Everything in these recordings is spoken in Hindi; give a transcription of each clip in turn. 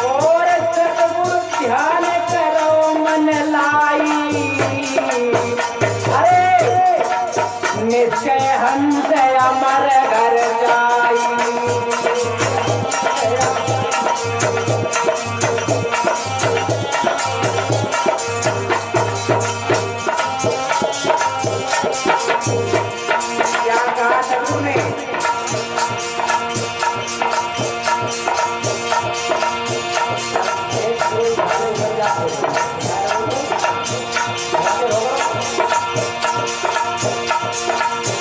और सतगुरु ध्यान करो मन लाई, अरे निश्चय हंस अमर घर जाई। क्या कहा सतगुरु ने?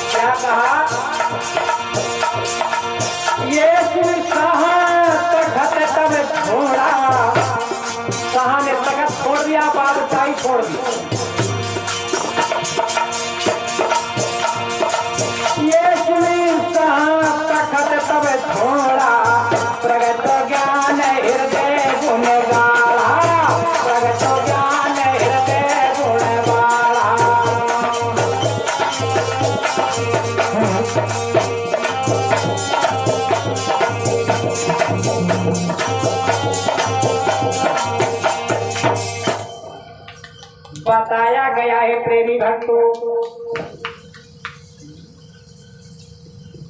क्या कहा? ये तखत तब छोड़ा, कहा ने तखत छोड़ दिया, बादशाही छोड़ दी। ये तखत तब छोड़ा, प्रगट ज्ञान हृदय गुण गाढ़ा, प्रगट ज्ञान हृदय गुण गाढ़ा। बताया गया है प्रेमी भक्तों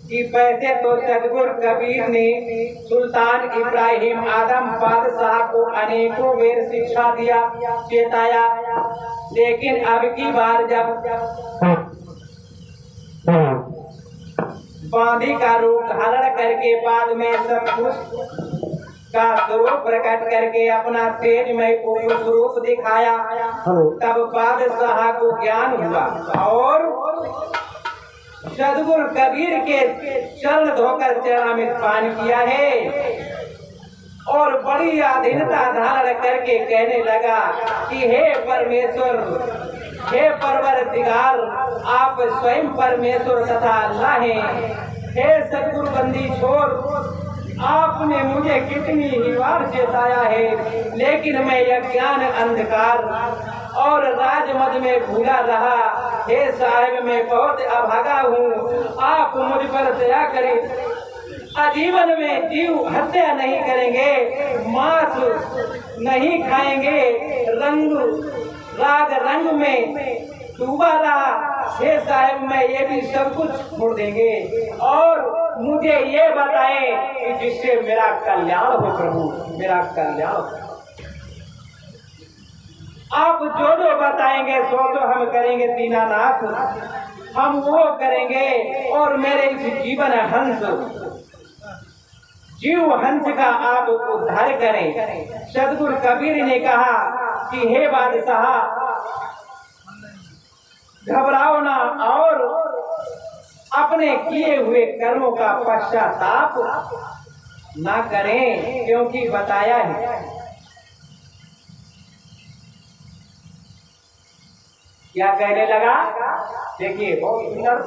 कि वैसे तो सदगुरु कबीर ने सुल्तान इब्राहिम आदम बादशाह को अनेकों बेर शिक्षा दिया, चेताया, लेकिन अब की बार जब बांधी का रूप धारण करके बाद में सब कुछ का स्वरूप प्रकट करके अपना तेजमय पूर्ण स्वरूप दिखाया, तब बादशाह को ज्ञान हुआ और सदगुरु कबीर के चरण धोकर चरणामृत पान किया है और बड़ी अधीनता धारण करके कहने लगा कि हे परमेश्वर, हे परवरदिगार, आप स्वयं परमेश्वर तथा अल्लाह हैं। हे सदगुरु बंदी छोड़, आपने मुझे कितनी ही बार चेताया है, लेकिन मैं अज्ञान अंधकार और राजमद में भूला रहा। हे साहिब, मैं बहुत अभागा हूँ, आप मुझ पर दया करें। आजीवन में जीव हत्या नहीं करेंगे, मांस नहीं खाएंगे, राग रंग में डूबा रहा। हे साहिब, मैं ये भी सब कुछ छोड़ देंगे और मुझे ये बताएं कि जिससे मेरा कल्याण हो प्रभु, मेरा कल्याण हो। आप जो जो बताएंगे सो तो हम करेंगे दीनानाथ, हम वो करेंगे। और मेरे इस जीवन हंस, जीव हंस का आप उद्धार करें। सदगुरु कबीर ने कहा कि हे बादशाह, घबराओ ना और अपने किए हुए कर्मों का पश्चाताप ना करें, क्योंकि बताया है। क्या कहने लगा? देखिए बहुत सुंदर,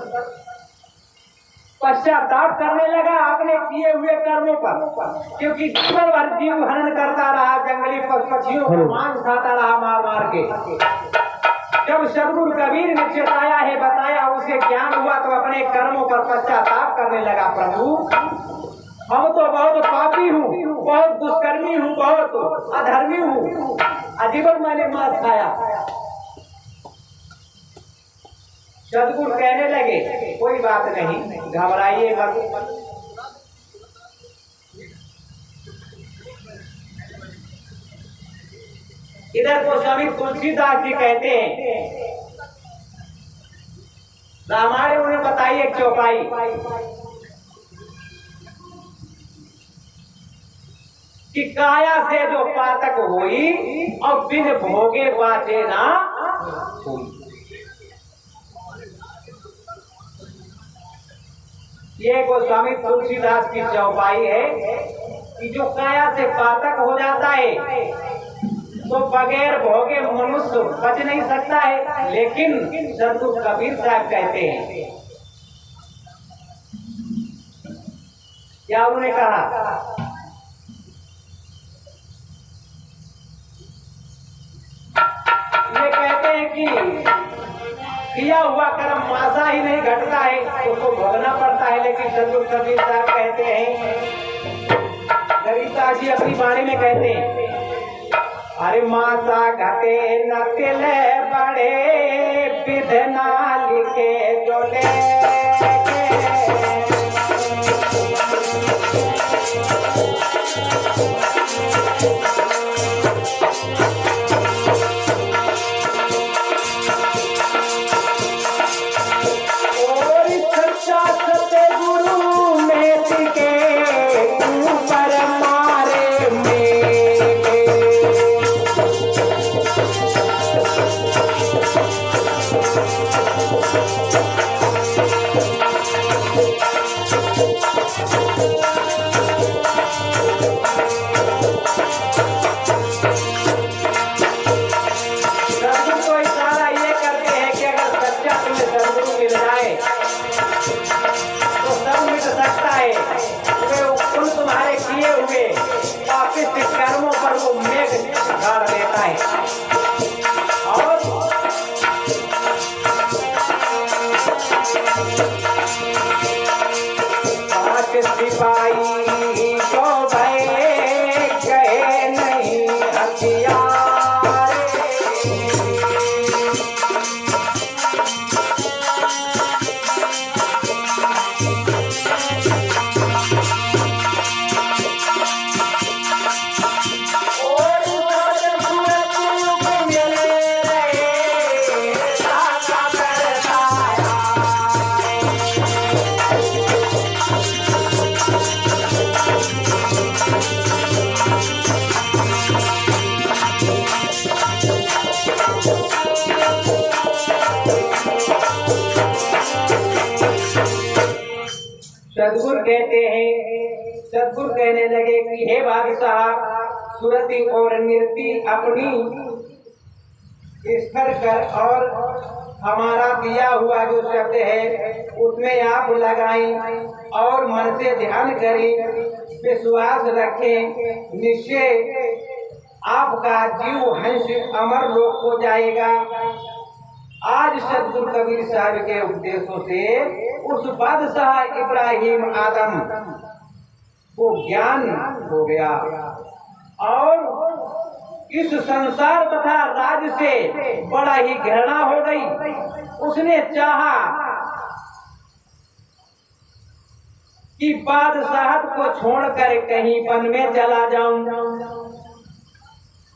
पश्चाताप करने लगा अपने किए हुए कर्मों पर, क्योंकि जीवन भर जीव हनन करता रहा, जंगली पक्षियों को मांस खाता रहा मार मार के। जब सदगुरु कबीर ने चेताया है, बताया, उसे ज्ञान हुआ तो अपने कर्मों पर पश्चाताप करने लगा। प्रभु, हम तो बहुत पापी हूँ, बहुत दुष्कर्मी हूँ, बहुत अधर्मी हूँ, आजीवन मैंने मांस खाया। सदगुरु कहने लगे कोई बात नहीं, घबराइए मत। इधर को स्वामी तुलसीदास जी कहते हैं, रामायण उन्हें बताई एक चौपाई कि काया से जो पातक हुई और बिन भोगे बाटे ना हुई। ये गोस्वामी तुलसीदास की चौपाई है कि जो काया से पातक हो जाता है तो बगैर भोगे मनुष्य बच नहीं सकता है। लेकिन सदगुरु कबीर साहब कहते हैं, क्या उन्होंने कहा? ये कहते हैं कि किया हुआ कर्म मासा ही नहीं घटता है, उसको भोगना पड़ता है। लेकिन सदगुरु कबीर साहब कहते हैं अपनी वाणी में कहते हैं, अरे माता घटे न तिले बड़े विधना लिखे जोले कर्मों पर वो मेघ गाड़ देता है। और पांच सिपाही जो भय गए नहीं हथियार सदगुरु कहते हैं, सदगुरु कहने लगे कि हे बादशाह, सुरति और नृति अपनी स्थिर कर और हमारा दिया हुआ जो शब्द है उसमें आप लगाएं और मन से ध्यान करें, विश्वास रखें, निश्चय आपका जीव हंस अमर लोक हो जाएगा। आज सदगुरु कबीर साहब के उपदेशों से उस बादशाह इब्राहिम आदम को ज्ञान हो गया और इस संसार तथा राज से बड़ा ही घृणा हो गई। उसने चाहा कि बादशाहत को छोड़कर कहीं वन में चला जाऊं।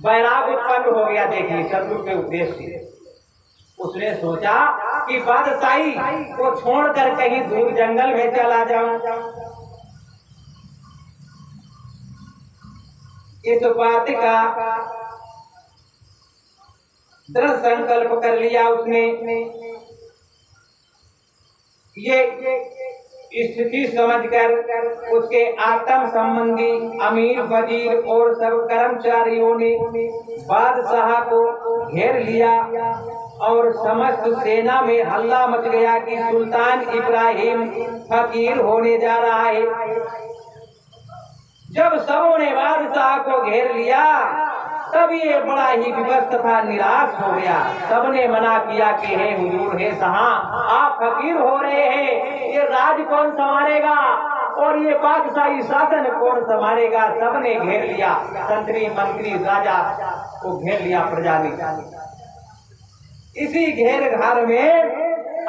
वैराग उत्पन्न हो गया। देखिए सदगुरु के उपदेश से उसने सोचा कि बादशाही को छोड़कर कहीं दूर जंगल में चला जाऊं। इस बात का दृढ़ संकल्प कर लिया उसने। ये स्थिति समझकर उसके आत्म संबंधी अमीर वजीर और सब कर्मचारियों ने बादशाह को घेर लिया और समस्त सेना में हल्ला मच गया कि सुल्तान इब्राहिम फकीर होने जा रहा है। जब सबों ने बादशाह को घेर लिया तब ये बड़ा ही विवश तथा निराश हो गया। सबने मना किया कि हे हुजूर, हे शाह, आप फकीर हो रहे हैं, ये राज कौन संभालेगा और ये बादशाही शासन कौन संभालेगा। सबने घेर लिया, मंत्री मंत्री राजा को घेर लिया प्रजा ने। इसी घेर घार में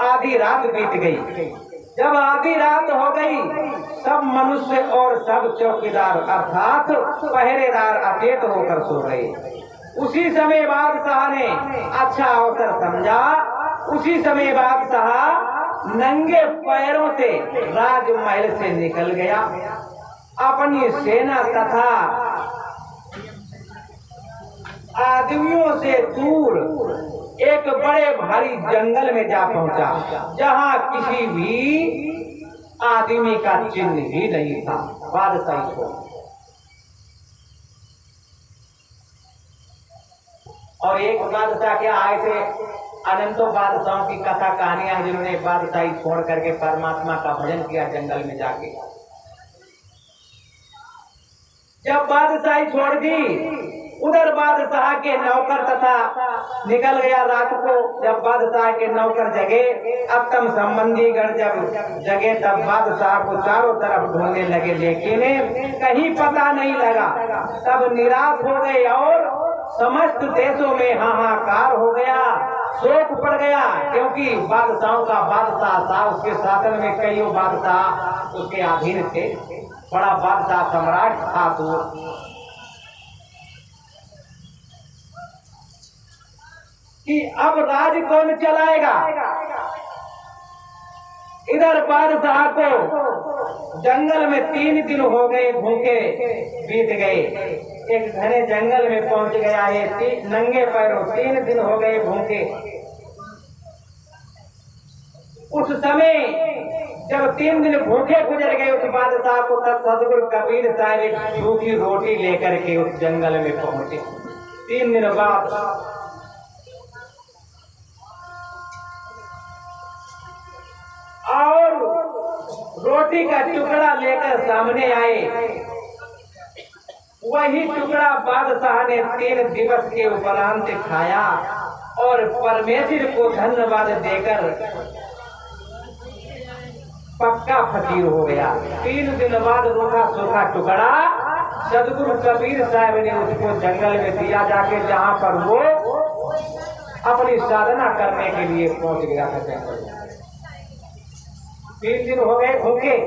आधी रात बीत गई। जब आधी रात हो गई सब मनुष्य और सब चौकीदार अर्थात पहरेदार अचेत होकर सो गए। उसी समय बादशाह ने अच्छा अवसर समझा। उसी समय बादशाह नंगे पैरों से राजमहल से निकल गया। अपनी सेना तथा आदमियों से दूर एक बड़े भारी जंगल में जा पहुंचा, जहां किसी भी आदमी का चिन्ह ही नहीं था। बादशाह को और एक बादशाह के आए थे अनंतों बादशाहों की कथा कहानियां हैं जिन्होंने बादशाही छोड़ करके परमात्मा का भजन किया जंगल में जाके। जब बादशाही छोड़ दी उधर बादशाह के नौकर तथा निकल गया रात को। जब बादशाह के नौकर जगे, अब तम संबंधी गण जब जगे, तब बादशाह को चारों तरफ ढूंढने लगे, लेकिन कहीं पता नहीं लगा। तब निराश हो गए और समस्त देशों में हाहाकार हो गया, शोक पड़ गया, क्योंकि बादशाहों का बादशाह था, उसके शासन में कई बादशाह उसके अधीन थे, बड़ा बादशाह सम्राट था। तो कि अब राज कौन चलाएगा। इधर बादशाह को जंगल में 3 दिन हो गए, भूखे बीत गए। एक घने जंगल में पहुंच गया है, नंगे पैरों 3 दिन हो गए भूखे। उस समय जब 3 दिन भूखे गुजर गए, उस बादशाह को तब सदगुरु कबीर साहब एक सूखी रोटी लेकर के उस जंगल में पहुंचे। 3 दिन बाद और रोटी का टुकड़ा लेकर सामने आए। वही टुकड़ा बादशाह ने 3 दिवस के उपरांत खाया और परमेश्वर को धन्यवाद देकर पक्का फकीर हो गया। 3 दिन बाद रूखा सूखा टुकड़ा सदगुरु कबीर साहब ने उसको जंगल में दिया, जाके जहाँ पर वो अपनी साधना करने के लिए पहुंच गया था जंगल में। 3 दिन हो गए भूखे।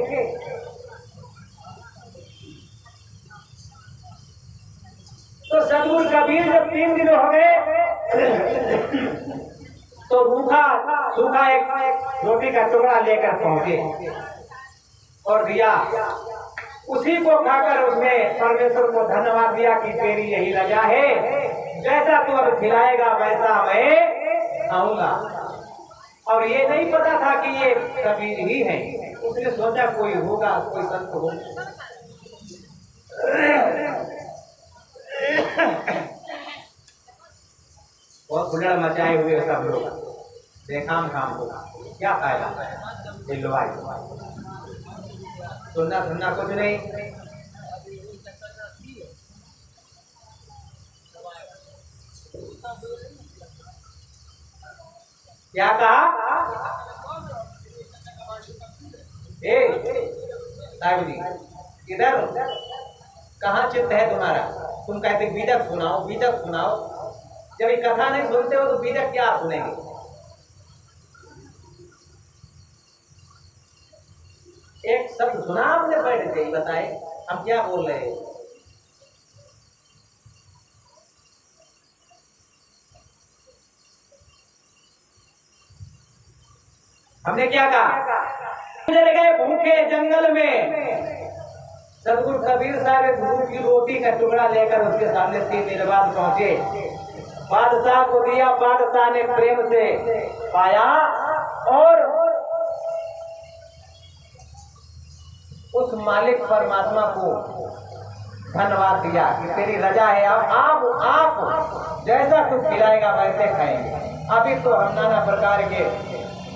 तो सदगुरु कबीर जब 3 दिन हो गए तो रूखा सूखा एक रोटी का टुकड़ा लेकर पहुंचे और दिया। उसी को खाकर उसने परमेश्वर को धन्यवाद दिया कि तेरी यही रजा है, जैसा तू अब खिलाएगा वैसा मैं आऊंगा। और ये नहीं पता था कि ये कबीर ही है, उसने सोचा कोई होगा, कोई संत हो। बहुत खुलड़ मचाए हुए सब लोग, बेकाम काम होगा, क्या फायदा, सुनना सुनना कुछ नहीं। क्या कहा? साहब जी इधर कहाँ चित्त है तुम्हारा? तुम कहते बीदक सुनाओ, बीदक सुनाओ। जब ये कथा नहीं सुनते हो तो बीदक क्या सुनेंगे? एक शब्द सुना आपने बैठ के, बताए हम क्या बोल रहे हैं? हमने क्या कहा? गुजर गए भूखे जंगल में। सदगुरु कबीर साहब गुरु की रोटी का टुकड़ा लेकर उसके सामने 3 दिन बाद पहुंचे। बादशाह को दिया, बादशाह ने प्रेम से पाया और उस मालिक परमात्मा को धन्यवाद दिया कि तेरी रजा है, आप जैसा कुछ खिलाएगा वैसे खाएंगे। अभी तो हम नाना प्रकार के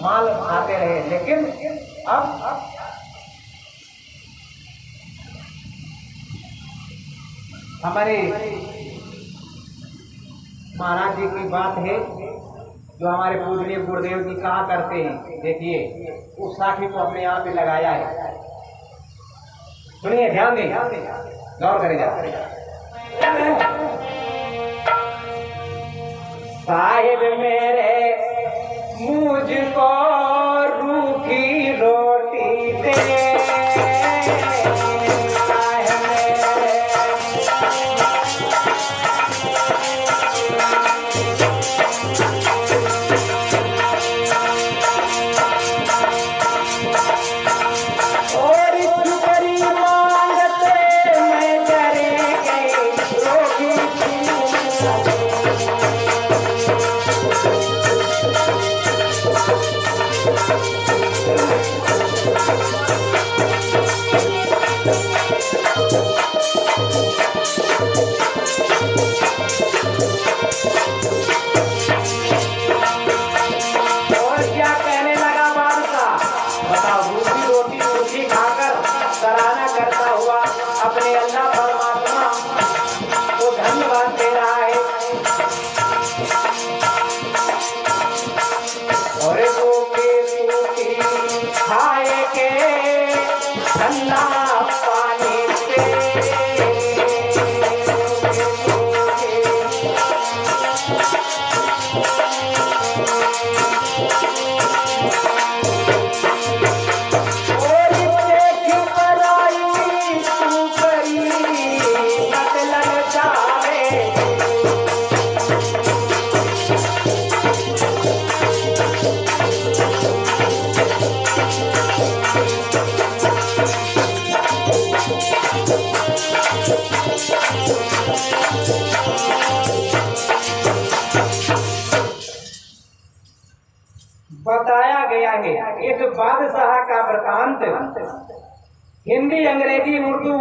माल खाते रहे, लेकिन अब हमारे महाराज जी की बात है जो हमारे पूजनीय गुरुदेव जी कहा करते हैं। देखिए उस साखी को अपने यहाँ पे लगाया है, सुनिए, ध्यान दें, गौर करेगा। साहिब मेरे मुझको रूखी रोटी दे, अपने अल्लाह परमात्मा को धन्यवाद दे रहा है। बताया गया है इस बादशाह का वृतांत हिंदी, अंग्रेजी, उर्दू,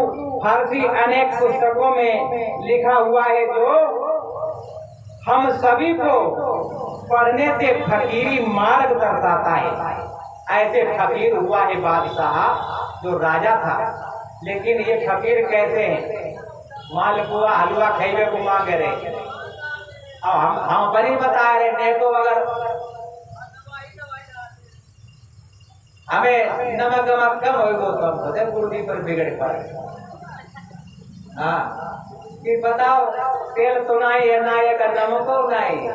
फारसी अनेक पुस्तकों में लिखा हुआ है, जो हम सभी को पढ़ने से फकीरी मार्ग दर्शाता है। ऐसे फकीर हुआ है बादशाह जो राजा था, लेकिन ये फकीर कैसे हैं? मालपुआ हलवा खाइबे को मांग रहे। अब हम बनी बता रहे नहीं तो अगर हमें नमक नमक कम हो तो हम गुरुजी पर बिगड़ पड़े। हाँ, कि बताओ तेल तो नहीं है ना, एक नमक हो नहीं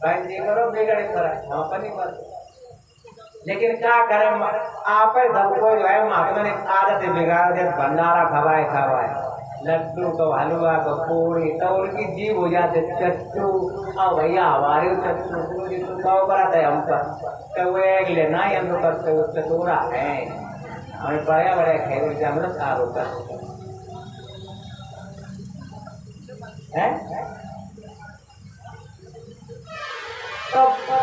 भाई जी करो बिगड़ पड़े हम अपनी बात। लेकिन क्या करें, आप सबको जो है महात्मा ने आदत बिगाड़ दे, भंडारा खवाए लड्डू को हलवा को पूरी तो उनकी जीव हो जाते चट्टू। और भैया हमारे चट्टू पूरी तो गाँव कराते हम पर तो वो एक लेना ही हम लोग करते वो चटूरा है, हमें बड़े बड़े खेल से हम लोग सारू करते हैं। तो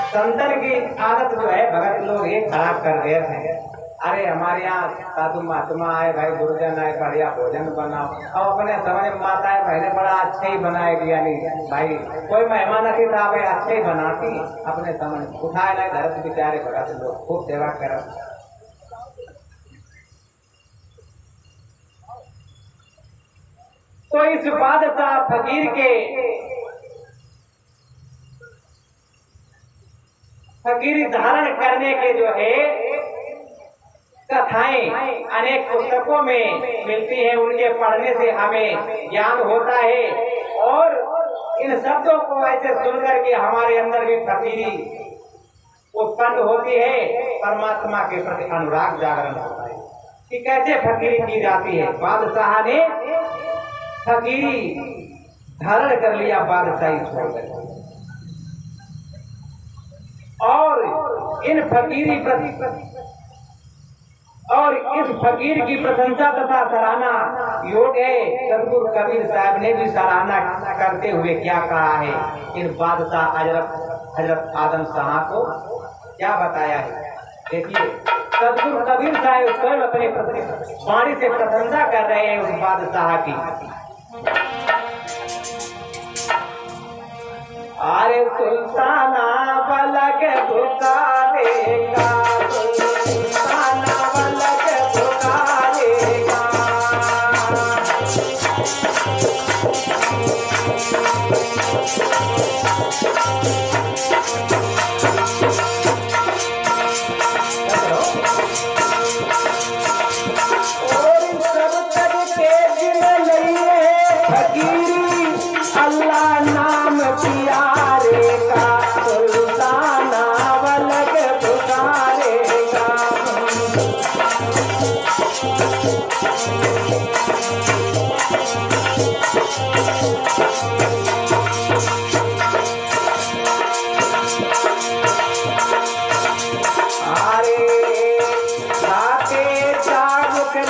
संतन की आदत जो है भगत लोग ये खराब कर रहे थे। अरे हमारे यहाँ साधु महात्मा आए, भाई गुरुजन आए, बढ़िया भोजन बनाओ। और अपने समझ माता है पहले बड़ा अच्छे ही बनाए दिया, नहीं भाई कोई मेहमान अति था भाई अच्छे ही बनाती, अपने समझ उठाए लाए घर से बेचारे भगत लोग खूब सेवा करो। तो इस बादशाह फकीरी धारण करने के जो है कथाएं अनेक पुस्तकों में मिलती हैं, उनके पढ़ने से हमें ज्ञान होता है। और इन शब्दों को ऐसे सुनकर के हमारे अंदर भी फकीरी उत्पन्न होती है, परमात्मा के प्रति अनुराग जागरण होता है कि कैसे फकीरी की जाती है। बादशाह ने फकीरी धारण कर लिया, बादशाही छोड़कर, और इन फकीरी और इस फकीर की प्रशंसा तथा सराहना योग है। सदगुरु कबीर साहब ने भी सराहना करते हुए क्या कहा है, इन बादशाह हजरत आदम शाह को क्या बताया है। देखिए सदगुरु कबीर साहब स्वयं अपने वाणी से प्रशंसा कर रहे हैं उस बादशाह की। अरे सुल्ताना पलक पुकारेगा, सुल्ताना पलक पुकारेगा। और सब करके गिन लइए फकीरी, अल्लाह नाम प्यारेगा, सुल्ताना पलक पुकारेगा।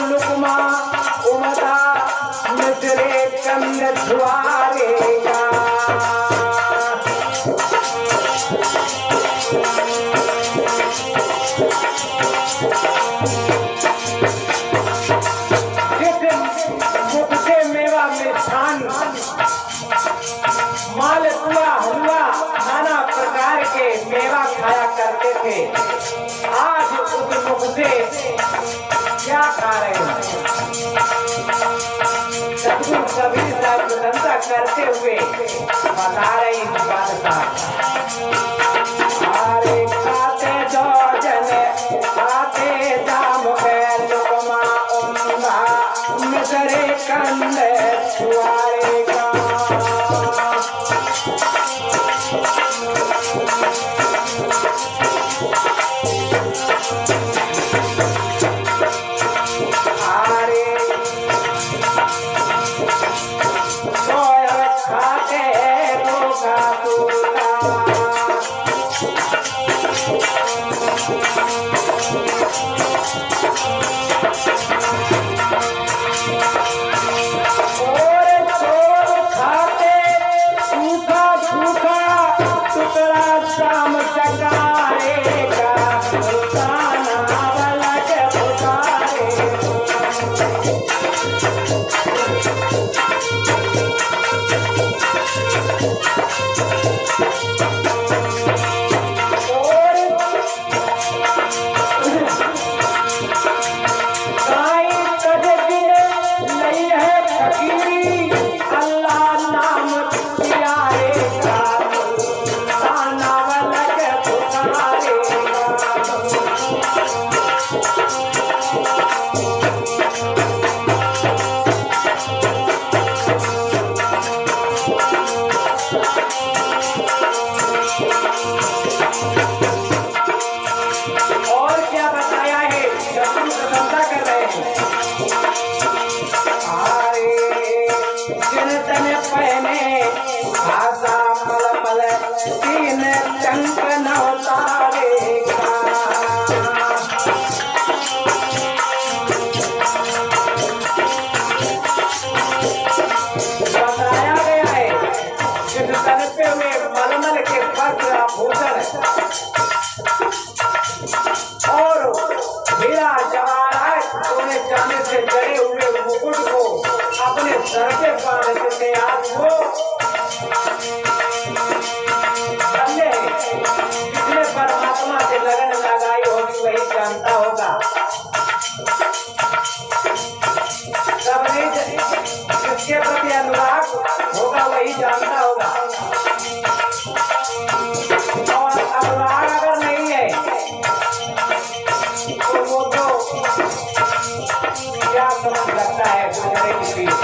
लुकमा उमदा नजरे कंद धुआरेगा। मुख से मेवा मिष्ठान, मालपुआ हलवा नाना प्रकार के मेवा खाया करते थे, आज उस मुख से क्या खा रहे हैं। सदगुरु कबीर साहब प्रशंसा करते हुए बता रही बादशाह, अरे खाते दो जने खाते दाम लुकमा उम्मा नजरे कंधे छुआएगा। परमात्मा से लगन लगाई होगी वही जानता होगा। सबने जिसके प्रति अनुराग होगा वही जानता होगा। और अनुराग अगर नहीं है तो वो तो क्या समझ लगता है गुजरे की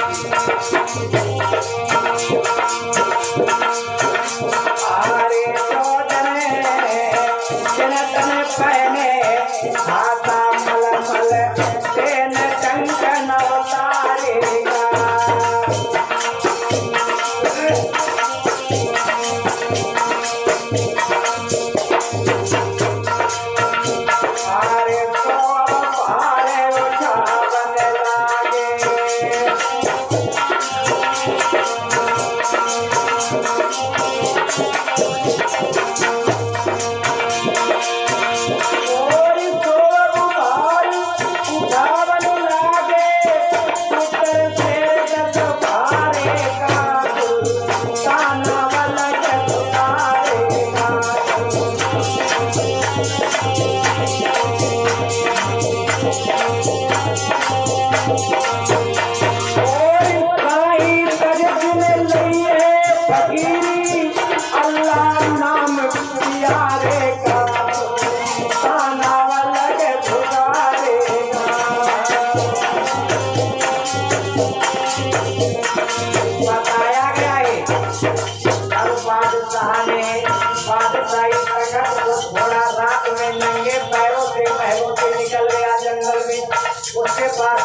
पहने हाथा मलमल तेन टंक नवतारेगा। अरे तो भारे उठावन लागे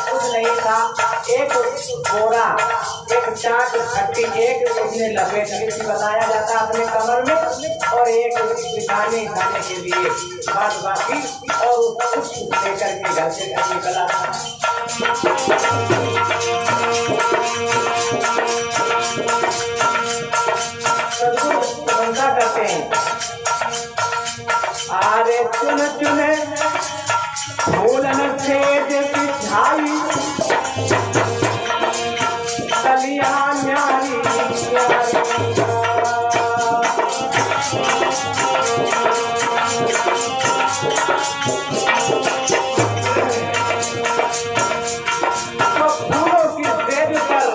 कुछ नहीं था। एक बोरा एक चाट खट्टी एक उसने लपेट के बताया जाता अपने कमर में और एक बिछाने खाने के लिए बाद बाकी और कुछ लेकर के घर से निकला था। प्रशंसा करते हैं। आरे चुन चुने फूलन से बिछाई कलियां न्यारी तो फूलों की सेज पर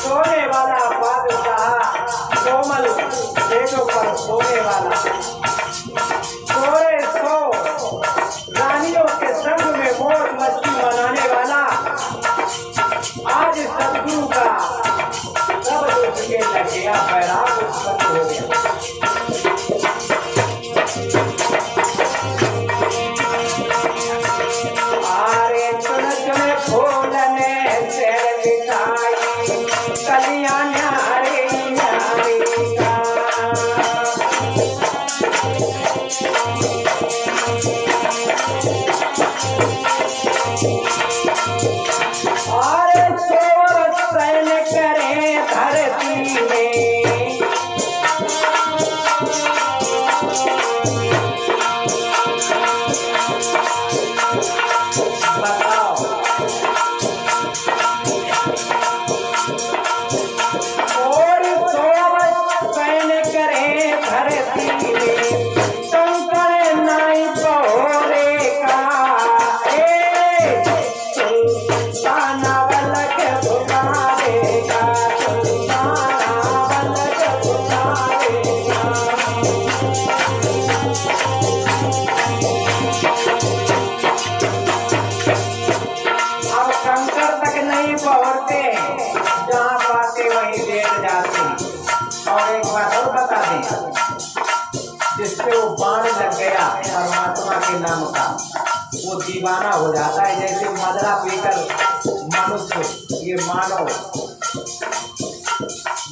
सोने वाला बादशाह कोमल सेजों पर सोने वाला सोए सो रानियों के संग में मौज मस्ती मनाने वाला और शोर सहन करे धरती में, बताओ और शोर सहन करे धरती में, शंकर नाई पहोरे का जहाँ पाते वहीं लेट जाते। और एक बात और बता दें, जिससे वो बाण लग गया परमात्मा के नाम का, वो दीवाना हो जाता है। जैसे मदरा पीकर मनुष्य ये मानव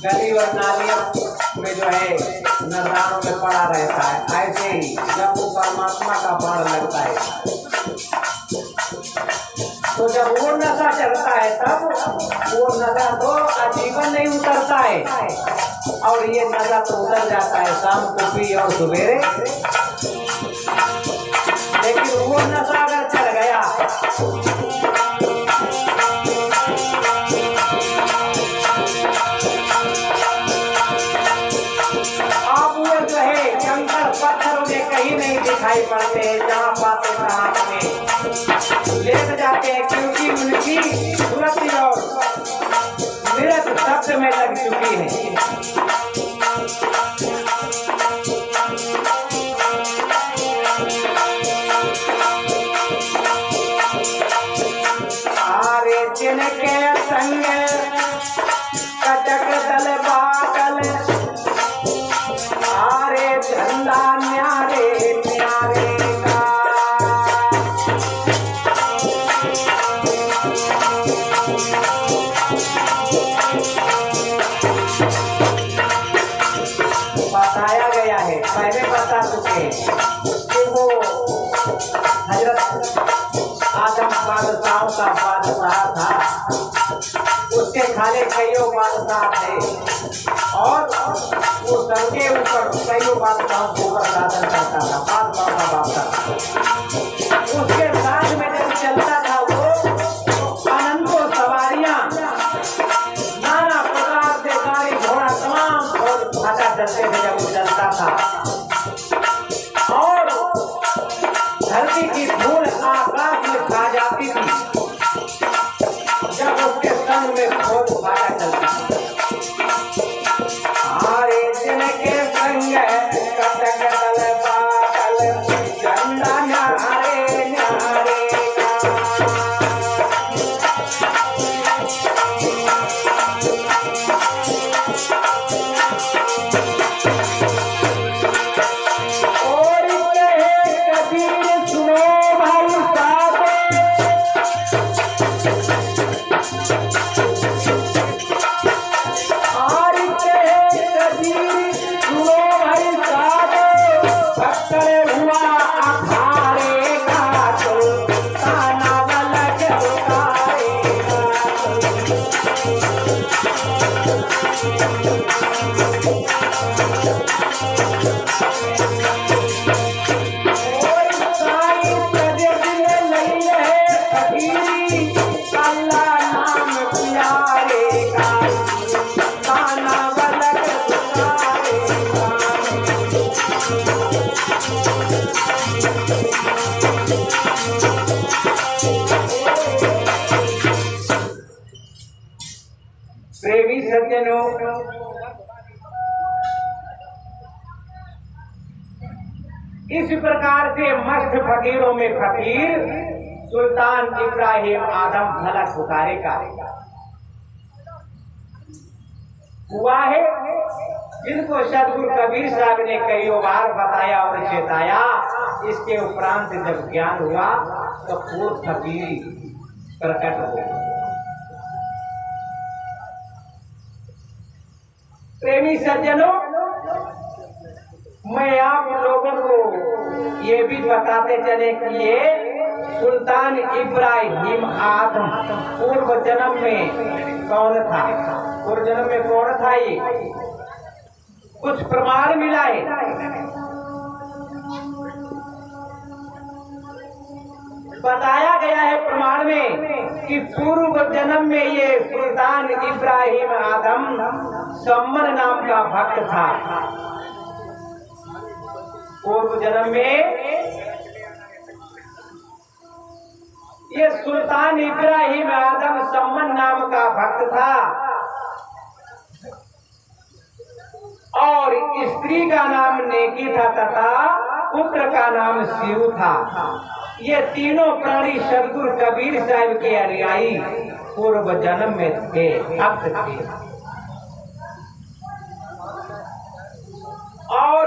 गली और नालियों में जो है नरदानों में पड़ा रहता है, ऐसे ही जब वो परमात्मा का बाण लगता है तो जब वो नशा चढ़ता है तब वो नशा तो आजीवन नहीं उतरता है, और ये नशा तो उतर जाता है शाम को पी और सवेरे। लेकिन वो नशा अगर चढ़ गया अब वो जो है कंकड़ पत्थर उन्हें कहीं नहीं दिखाई पड़ते, जहाँ पाते हाथ में लेट जाते हैं, क्योंकि उनकी सुरति और निरत शब्द में लग चुकी है। आरे जिनके संग कटक दल बादल, आरे झंडा न्यारे न्यारे का, बताया गया है, पहले बता चुके हैं कि वो हजरत आदम बादशाहों का बादशाह था, उसके खाले कईयों बादशाह थे, और वो सबके ऊपर कईयों बादशाहों के ऊपर शासन करता था, बादशाह का बादशाह। उसके साथ में जब चलता था वो अनंतों सवारियां, नाना प्रकार से गाड़ी घोड़ा तमाम और भाटा चलते थे जब वो चलता था, और धरती की धूल आकाश में खा जाती थी जब उसके संग में खोज भाटा चलती थी। हरे दिन के संग कटक दल बादल, झंडा न्यारे न्यारे का, प्रेमी सज्जनों, इस प्रकार से मस्त फकीरों में फकीर सुल्तान इब्राहिम आदम भला पुकारे का हुआ है, जिनको सदगुरु कबीर साहब ने कई बार बताया और चेताया। इसके उपरांत जब ज्ञान हुआ तो पूर्ण फकीरी प्रकट हो गई। प्रेमी सज्जनों, मैं आप लोगों को ये भी बताते चले कि ये सुल्तान इब्राहिम आदम पूर्व जन्म में कौन था? पूर्व जन्म में कौन था? ये कुछ प्रमाण मिला है। बताया गया है प्रमाण में कि पूर्व जन्म में ये सुल्तान इब्राहिम आदम सम्मन नाम का भक्त था। पूर्व जन्म में ये सुल्तान इब्राहिम आदम सम्मन नाम का भक्त था और स्त्री का नाम नेकी था तथा पुत्र का नाम शिव था। ये तीनों प्राणी सदगुरु कबीर साहब के अनुयायी पूर्व जन्म में थे, भक्त थे और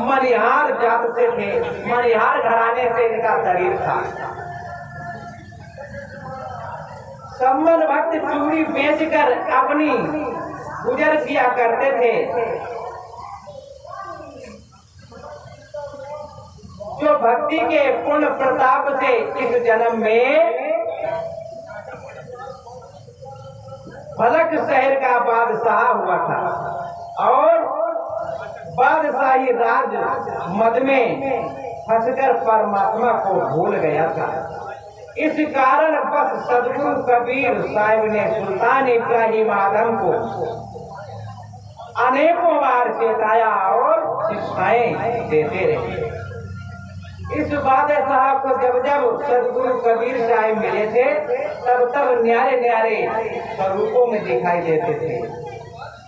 मनिहार जात से थे। मनिहार घराने से इनका शरीर था। सम्मन भक्त चूड़ी बेचकर अपनी गुजर किया करते थे। जो भक्ति के पुण्य प्रताप से इस जन्म में फलक शहर का बादशाह हुआ था और बादशाही राज मद में फंसकर परमात्मा को भूल गया था। इस कारण बस सदगुरु कबीर साहिब ने सुल्तान इब्राहिम आदम को अनेकों बार चेताया और शिक्षाएं देते रहे। इस बादशाह को जब जब सदगुरु कबीर साहिब मिले थे तब तब न्यारे न्यारे स्वरूपों में दिखाई देते थे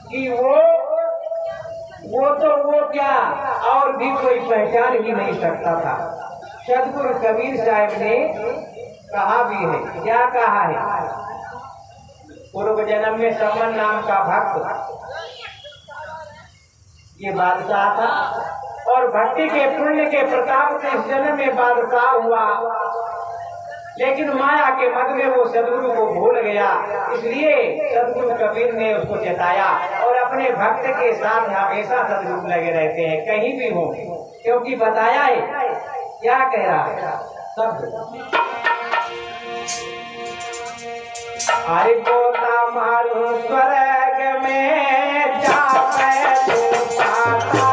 कि वो क्या और भी कोई पहचान ही नहीं सकता था। सदगुरु कबीर साहिब ने कहा भी है, क्या कहा है? पूर्व जन्म में सम्मन नाम का भक्त ये बादशाह था और भक्ति के पुण्य के प्रताप से इस जन्म में बादशाह हुआ, लेकिन माया के मद में वो सदगुरु को भूल गया। इसलिए सदगुरु कबीर ने उसको चेताया और अपने भक्त के साथ हमेशा सदगुरु लगे रहते हैं कहीं भी हो, क्योंकि बताया है क्या कह रहा है सब। हरि पोता मारू स्वर्ग में जावे तू पाता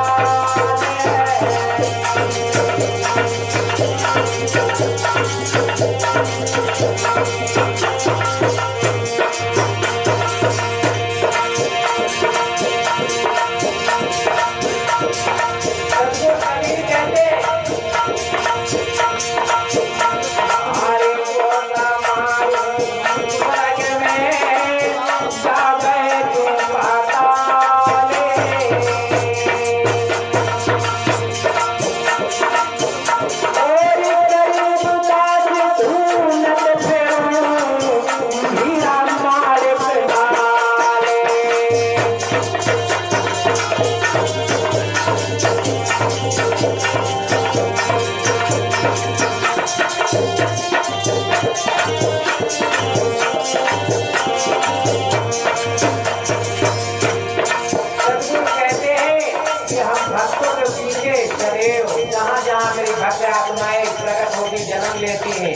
जन्म लेती हैं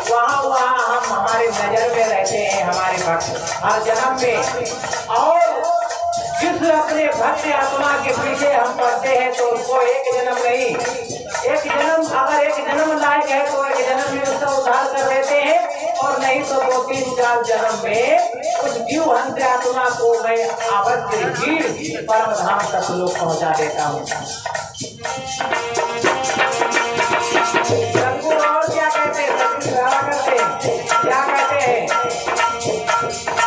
वहाँ हम हमारे नजर में रहते हैं हमारे भक्त हर जन्म में। और जिस अपने भक्त आत्मा के पीछे हम पढ़ते हैं तो उसको एक जन्म नहीं, एक जन्म अगर एक जन्म लायक है तो एक जन्म में उसका उद्धार कर देते हैं और नहीं तो 2-3-4 जन्म में उस जीव हंस आत्मा को मैं अवश्य ही परम धाम तक लोग पहुँचा देता हूँ। और क्या कहते हैं? क्या कहते हैं?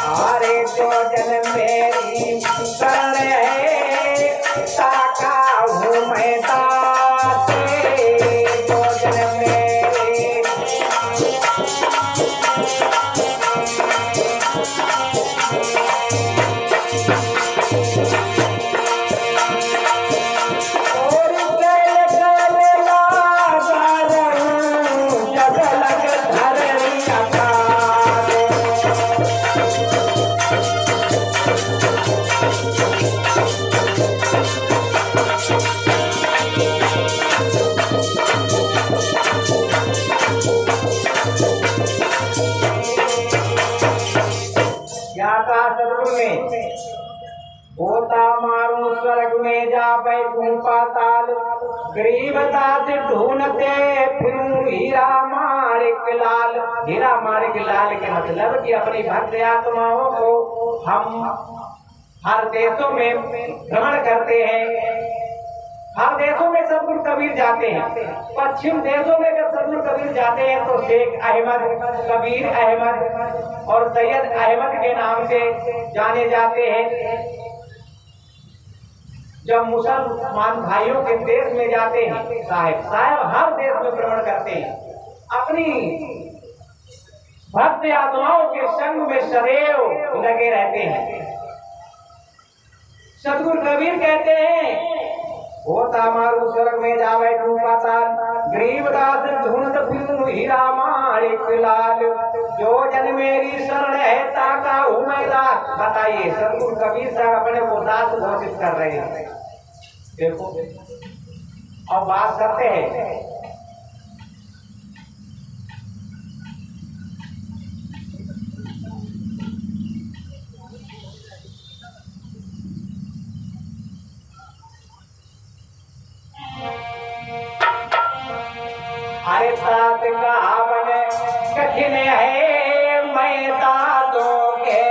अरे जो जन्म मेरी शरण है ताका हूँ मैं ताते, जो जन्म मेरी क्या कहा सदगुरु ने? होता मारू स्वर्ग में जा बैठूं पाताल, गरीबता से ढूंढते फिरूं हीरा माणिक लाल। हीरा माणिक लाल के मतलब कि अपनी भक्त आत्माओं को हम हर देशों में भ्रमण करते हैं। हर देशों में सदगुरु कबीर जाते हैं। पश्चिम देशों में जब सदगुरु कबीर जाते हैं तो शेख अहमद, कबीर अहमद और सैयद अहमद के नाम से जाने जाते हैं। जब मुसलमान भाइयों के देश में जाते हैं साहब हर देश में भ्रमण करते हैं, अपनी भक्त आत्माओं के संग में सदैव लगे रहते हैं। सदगुरु कबीर कहते हैं, होता मारू स्वर्ग में जा बैठूं पाताल, गरीबदास ढूंढत फिरूं हीरा माणिक लाल। जो जन मेरी शरण है ताका हूं मैं दास। बताइए सदगुरु कबीर साहब अपने को दास घोषित कर रहे हैं। देखो अब बात करते हैं। अरे तात कहावन कठिन है मैं तातों के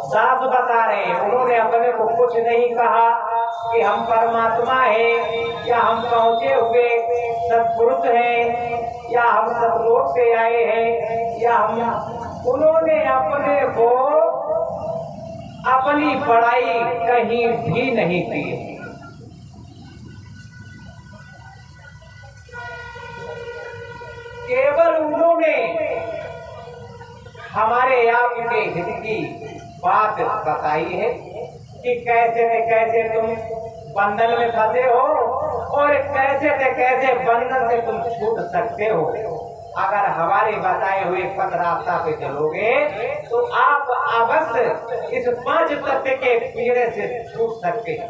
दास बता रहे हैं। उन्होंने अपने को कुछ नहीं कहा कि हम परमात्मा हैं या हम पहुंचे हुए सत्पुरुष हैं या हम सतलोक से आए हैं या हम। उन्होंने अपने को अपनी बड़ाई कहीं भी नहीं की। केवल उन्होंने हमारे आपके हित की बात बताई है कि कैसे न कैसे तुम बंधन में फंसे हो और कैसे न कैसे बंधन से तुम छूट सकते हो। अगर हमारे बताए हुए पथ रास्ता पे चलोगे तो आप अवश्य इस 5 तत्व के पीड़े से छूट सकते हैं।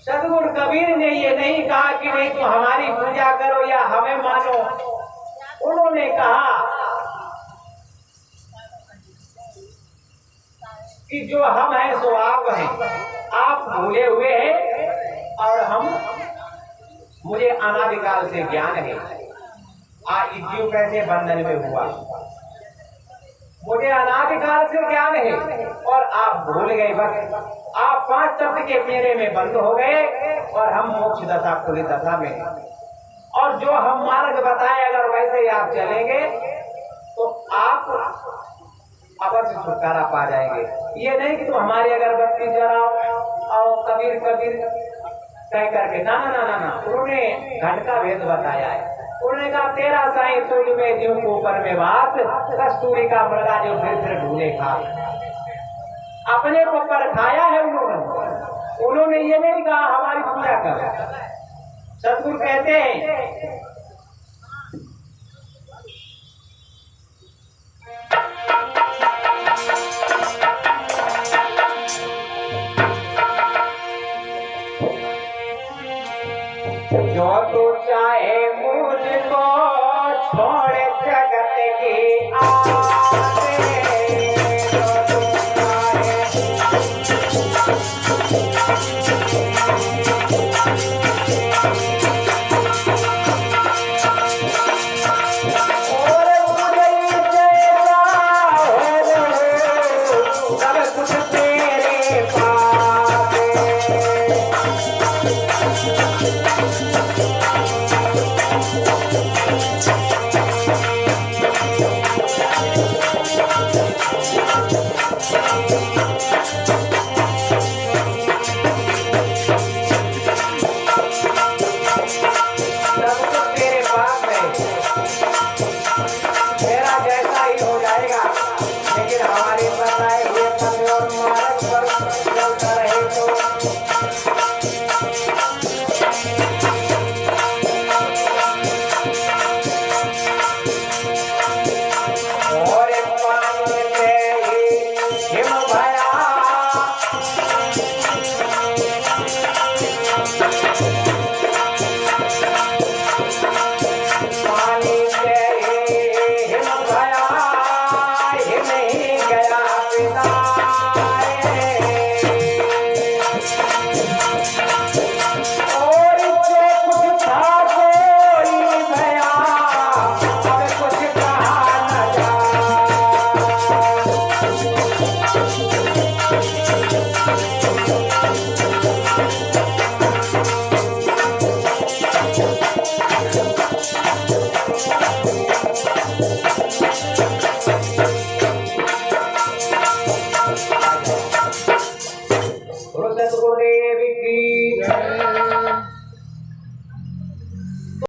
सदगुरु कबीर ने ये नहीं कहा कि नहीं तुम हमारी पूजा करो या हमें मानो। उन्होंने कहा कि जो हम हैं सो आप हैं। आप भूले हुए हैं और हम, मुझे अनादिकाल से ज्ञान है। जीव कैसे बंधन में हुआ, मुझे अनादिकाल से ज्ञान है और आप भूल गए। बस आप 5 तत्व के पेड़े में बंद हो गए और हम मोक्ष दशा खुली दशा में हैं। और जो हम मार्ग बताए अगर वैसे ही आप चलेंगे तो आप अवश्य छुटकारा पा जाएंगे। ये नहीं कि तुम हमारी अगरबत्ती जलाओ और कबीर कबीर कह करके ना ना ना ना। उन्होंने घट का भेद बताया है। उन्होंने कहा तेरा साईं तुझ में जीव को ऊपर में बात, कस्तूरी का मृगा जो फिर ढूंढे खा। अपने को परखाया है उन्होंने ये नहीं कहा हमारी पूजा कर। सदगुरु कहते हैं जो तू चाहे मुझको छोड़ जगत की आसे, और मुझे सब कुछ तेरे पास। चलता रहे तो और पानी से हिम भरा पानी से हिम भरा हिम ही गया पिता